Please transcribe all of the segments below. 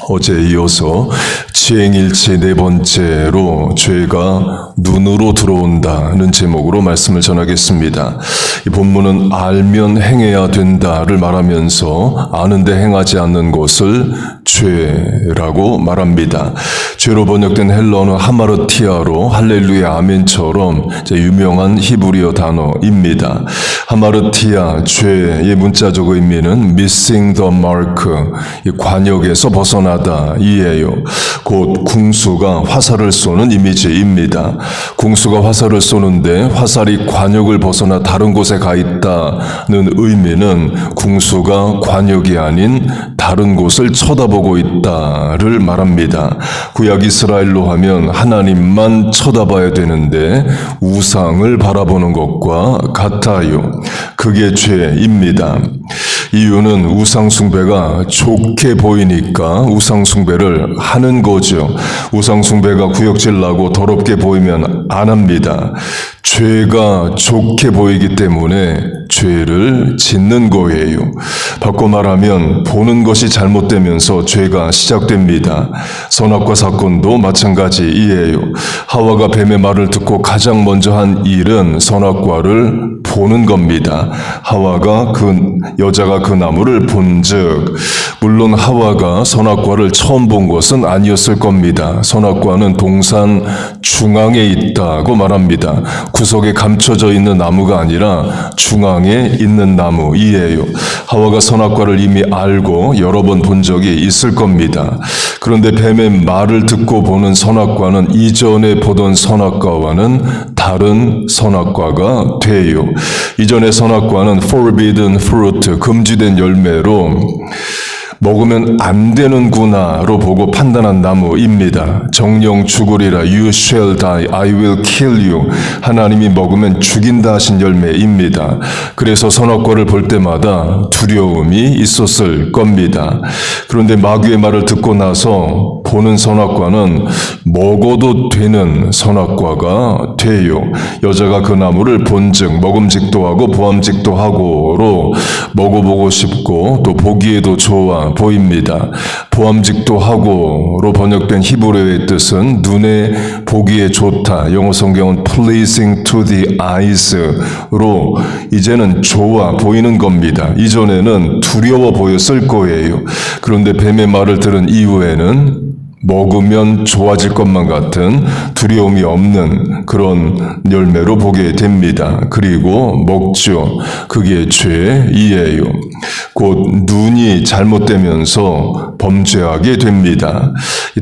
어제에 이어서 지행일치 네 번째로 죄가 눈으로 들어온다는 제목으로 말씀을 전하겠습니다. 이 본문은 알면 행해야 된다를 말하면서 아는데 행하지 않는 것을 죄라고 말합니다. 죄로 번역된 헬라어는 하마르티아로 할렐루야 아멘처럼 유명한 히브리어 단어입니다. 하마르티아, 죄의 문자적 의미는 missing the mark, 관역에서 벗어나다 이에요. 곧 궁수가 화살을 쏘는 이미지입니다. 궁수가 화살을 쏘는데 화살이 관역을 벗어나 다른 곳에 가 있다는 의미는 궁수가 관역이 아닌 다른 곳을 쳐다보고 있다를 말합니다. 구약 이스라엘로 하면 하나님만 쳐다봐야 되는데 우상을 바라보는 것과 같아요. 그게 죄입니다. 이유는 우상 숭배가 좋게 보이니까 우상 숭배를 하는 거죠. 우상 숭배가 구역질 나고 더럽게 보이면 안 합니다. 죄가 좋게 보이기 때문에 죄를 짓는 거예요. 바꿔 말하면 보는 것이 잘못되면서 죄가 시작됩니다. 선악과 사건도 마찬가지이에요. 하와가 뱀의 말을 듣고 가장 먼저 한 일은 선악과를 보는 겁니다. 하와가 여자가 그 나무를 본즉, 물론 하와가 선악과를 처음 본 것은 아니었을 겁니다. 선악과는 동산 중앙에 있다고 말합니다. 구석에 감춰져 있는 나무가 아니라 중앙에 있는 나무이에요. 하와가 선악과를 이미 알고 여러 번 본 적이 있을 겁니다. 그런데 뱀의 말을 듣고 보는 선악과는 이전에 보던 선악과와는 다른 선악과가 돼요. 이전의 선악과는 forbidden fruit, 금지된 열매로 먹으면 안 되는구나로 보고 판단한 나무입니다. 정령 죽으리라, you shall die, I will kill you. 하나님이 먹으면 죽인다 하신 열매입니다. 그래서 선악과를 볼 때마다 두려움이 있었을 겁니다. 그런데 마귀의 말을 듣고 나서 보는 선악과는 먹어도 되는 선악과가 돼요. 여자가 그 나무를 본즉 먹음직도 하고 보암직도 하고로 먹어보고 싶고 또 보기에도 좋아 보입니다. 보암직도 하고로 번역된 히브리어의 뜻은 눈에 보기에 좋다. 영어 성경은 pleasing to the eyes로 이제는 좋아 보이는 겁니다. 이전에는 두려워 보였을 거예요. 그런데 뱀의 말을 들은 이후에는 먹으면 좋아질 것만 같은 두려움이 없는 그런 열매로 보게 됩니다. 그리고 먹죠. 그게 죄이에요. 곧 눈이 잘못되면서 범죄하게 됩니다.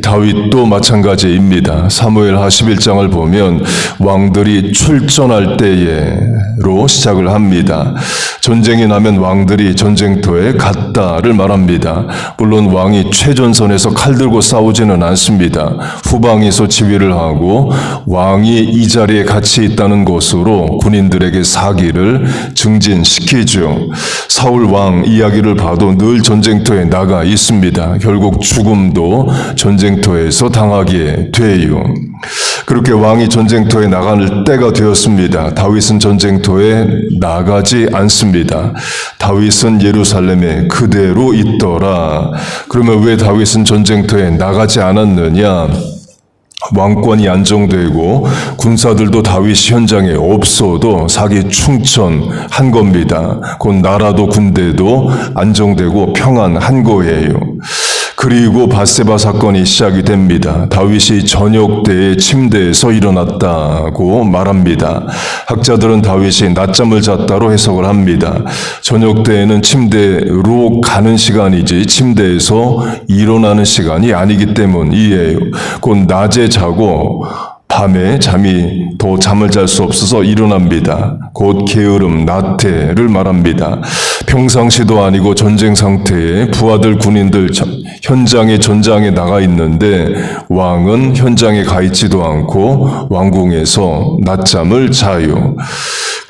다윗도 마찬가지입니다. 사무엘하 11장을 보면 왕들이 출전할 때에로 시작을 합니다. 전쟁이 나면 왕들이 전쟁터에 갔다를 말합니다. 물론 왕이 최전선에서 칼 들고 싸우지는 않습니다. 후방에서 지휘를 하고 왕이 이 자리에 같이 있다는 것으로 군인들에게 사기를 증진시키죠. 사울 왕 이야기를 봐도 늘 전쟁터에 나가 있습니다. 결국 죽음도 전쟁터에서 당하게 돼요. 그렇게 왕이 전쟁터에 나갈 때가 되었습니다. 다윗은 전쟁터에 나가지 않습니다. 다윗은 예루살렘에 그대로 있더라. 그러면 왜 다윗은 전쟁터에 나가지 않았느냐? 왕권이 안정되고 군사들도 다윗이 현장에 없어도 사기 충천한 겁니다. 곧 나라도 군대도 안정되고 평안한 거예요. 그리고 밧세바 사건이 시작이 됩니다. 다윗이 저녁 때에 침대에서 일어났다고 말합니다. 학자들은 다윗이 낮잠을 잤다로 해석을 합니다. 저녁 때에는 침대로 가는 시간이지 침대에서 일어나는 시간이 아니기 때문이에요. 곧 낮에 자고 밤에 잠을 잘 수 없어서 일어납니다. 곧 게으름, 나태를 말합니다. 평상시도 아니고 전쟁 상태에 부하들 군인들 전장에 나가 있는데 왕은 현장에 가 있지도 않고 왕궁에서 낮잠을 자요.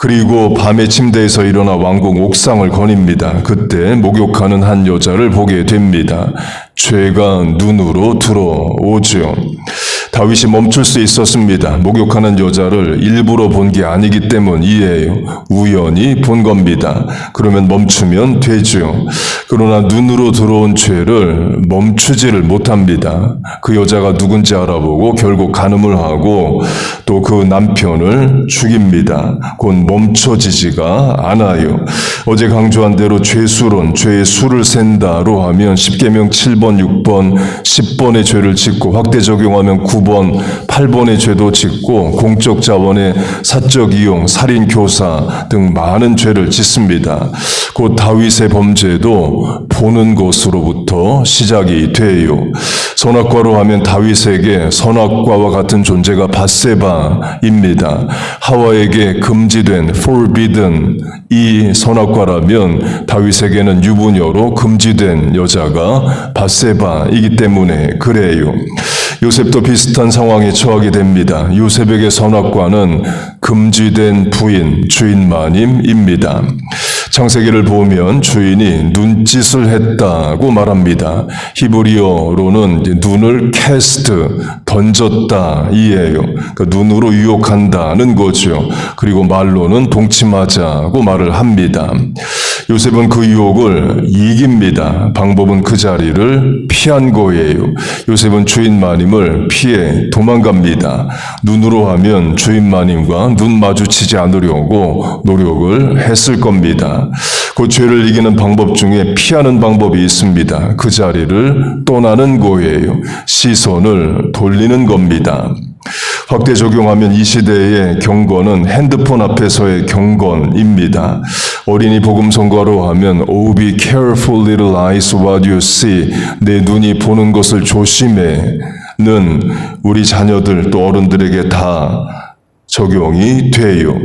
그리고 밤에 침대에서 일어나 왕궁 옥상을 거닙니다. 그때 목욕하는 한 여자를 보게 됩니다. 죄가 눈으로 들어오죠. 다윗이 멈출 수 있었습니다. 목욕하는 여자를 일부러 본 게 아니기 때문이에요. 우연히 본 겁니다. 그러면 멈추면 되죠. 그러나 눈으로 들어온 죄를 멈추지를 못합니다. 그 여자가 누군지 알아보고 결국 간음을 하고 또 그 남편을 죽입니다. 곧 멈춰지지가 않아요. 어제 강조한 대로 죄수론, 죄의 수를 센다로 하면 10계명 7번, 6번, 10번의 죄를 짓고 확대 적용하면 9번, 8번의 죄도 짓고 공적 자원의 사적 이용, 살인, 교사 등 많은 죄를 짓습니다. 곧 다윗의 범죄도 보는 것으로부터 시작이 돼요. 선악과로 하면 다윗에게 선악과와 같은 존재가 밧세바입니다. 하와에게 금지된 forbidden 이 선악과라면 다윗에게는 유부녀로 금지된 여자가 밧세바이기 때문에 그래요. 요셉도 비슷한 상황에 처하게 됩니다. 요셉에게 선악과는 금지된 부인, 주인마님입니다. 창세기를 보면 주인이 눈짓을 했다고 말합니다. 히브리어로는 눈을 캐스트, 던졌다 이에요. 그러니까 눈으로 유혹한다는 거죠. 그리고 말로는 동침하자고 말을 합니다. 요셉은 그 유혹을 이깁니다. 방법은 그 자리를 피한 거예요. 요셉은 주인마님을 피해 도망갑니다. 눈으로 하면 주인마님과 눈 마주치지 않으려고 노력을 했을 겁니다. 그 죄를 이기는 방법 중에 피하는 방법이 있습니다. 그 자리를 떠나는 거예요. 시선을 돌리는 겁니다. 확대 적용하면 이 시대의 경건은 핸드폰 앞에서의 경건입니다. 어린이 복음 성가로 하면 Oh, be careful little eyes what you see. 내 눈이 보는 것을 조심해는 우리 자녀들 또 어른들에게 다 적용이 돼요.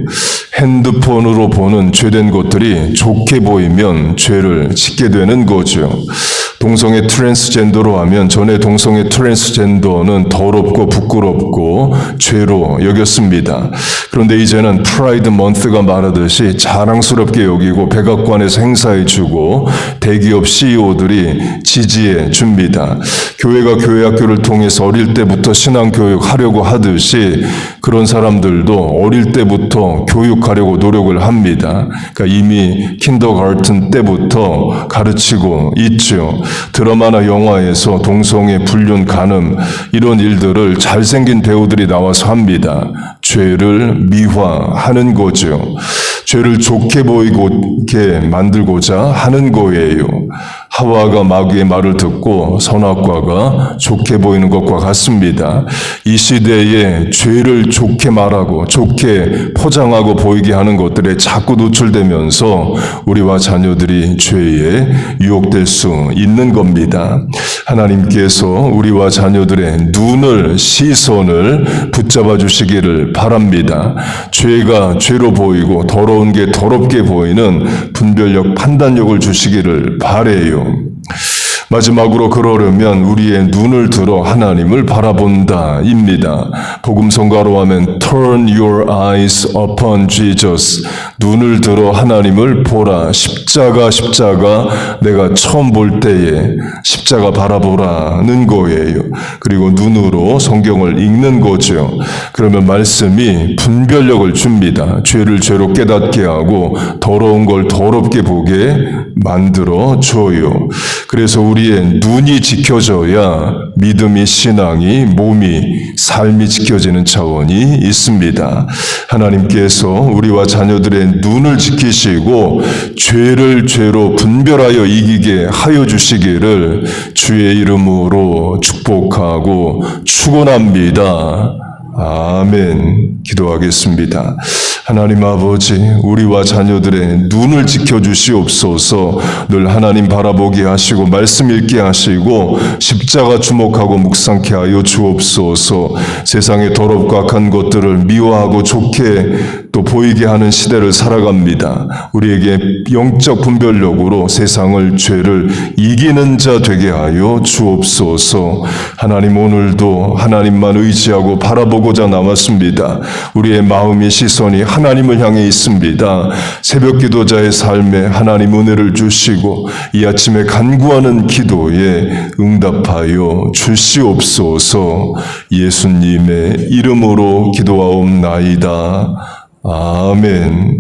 핸드폰으로 보는 죄된 것들이 좋게 보이면 죄를 짓게 되는 거죠. 동성애 트랜스젠더로 하면 전에 동성애 트랜스젠더는 더럽고 부끄럽고 죄로 여겼습니다. 그런데 이제는 프라이드 먼스가 말하듯이 자랑스럽게 여기고 백악관에서 행사해주고 대기업 CEO들이 지지해 줍니다. 교회가 교회학교를 통해서 어릴 때부터 신앙교육 하려고 하듯이 그런 사람들도 어릴 때부터 교육하려고 노력을 합니다. 그러니까 이미 킨더가르튼 때부터 가르치고 있죠. 드라마나 영화에서 동성애, 불륜, 간음 이런 일들을 잘생긴 배우들이 나와서 합니다. 죄를 미화하는 거죠. 죄를 좋게 보이게 만들고자 하는 거예요. 하와가 마귀의 말을 듣고 선악과가 좋게 보이는 것과 같습니다. 이 시대에 죄를 좋게 말하고 좋게 포장하고 보이게 하는 것들에 자꾸 노출되면서 우리와 자녀들이 죄에 유혹될 수 있는 겁니다. 하나님께서 우리와 자녀들의 눈을, 시선을 붙잡아 주시기를 바랍니다. 죄가 죄로 보이고 더러운 게 더럽게 보이는 분별력, 판단력을 주시기를 바라요. 마지막으로 그러려면 우리의 눈을 들어 하나님을 바라본다입니다. 복음성가로 하면 Turn your eyes upon Jesus. 눈을 들어 하나님을 보라. 십자가 내가 처음 볼 때에 십자가 바라보라는 거예요. 그리고 눈으로 성경을 읽는 거죠. 그러면 말씀이 분별력을 줍니다. 죄를 죄로 깨닫게 하고 더러운 걸 더럽게 보게 만들어 줘요. 그래서 우리의 눈이 지켜져야 믿음이, 신앙이, 몸이, 삶이 지켜지는 차원이 있습니다. 하나님께서 우리와 자녀들의 눈을 지키시고 죄를 죄로 분별하여 이기게 하여 주시기를 주의 이름으로 축복하고 축원합니다. 아멘. 기도하겠습니다. 하나님 아버지, 우리와 자녀들의 눈을 지켜주시옵소서. 늘 하나님 바라보게 하시고 말씀 읽게 하시고 십자가 주목하고 묵상케 하여 주옵소서. 세상의 더럽고 악한 것들을 미워하고 좋게 또 보이게 하는 시대를 살아갑니다. 우리에게 영적 분별력으로 세상을 죄를 이기는 자 되게 하여 주옵소서. 하나님, 오늘도 하나님만 의지하고 바라보고자 나왔습니다. 우리의 마음의 시선이 하나님을 향해 있습니다. 새벽 기도자의 삶에 하나님 은혜를 주시고 이 아침에 간구하는 기도에 응답하여 주시옵소서. 예수님의 이름으로 기도하옵나이다. 아멘.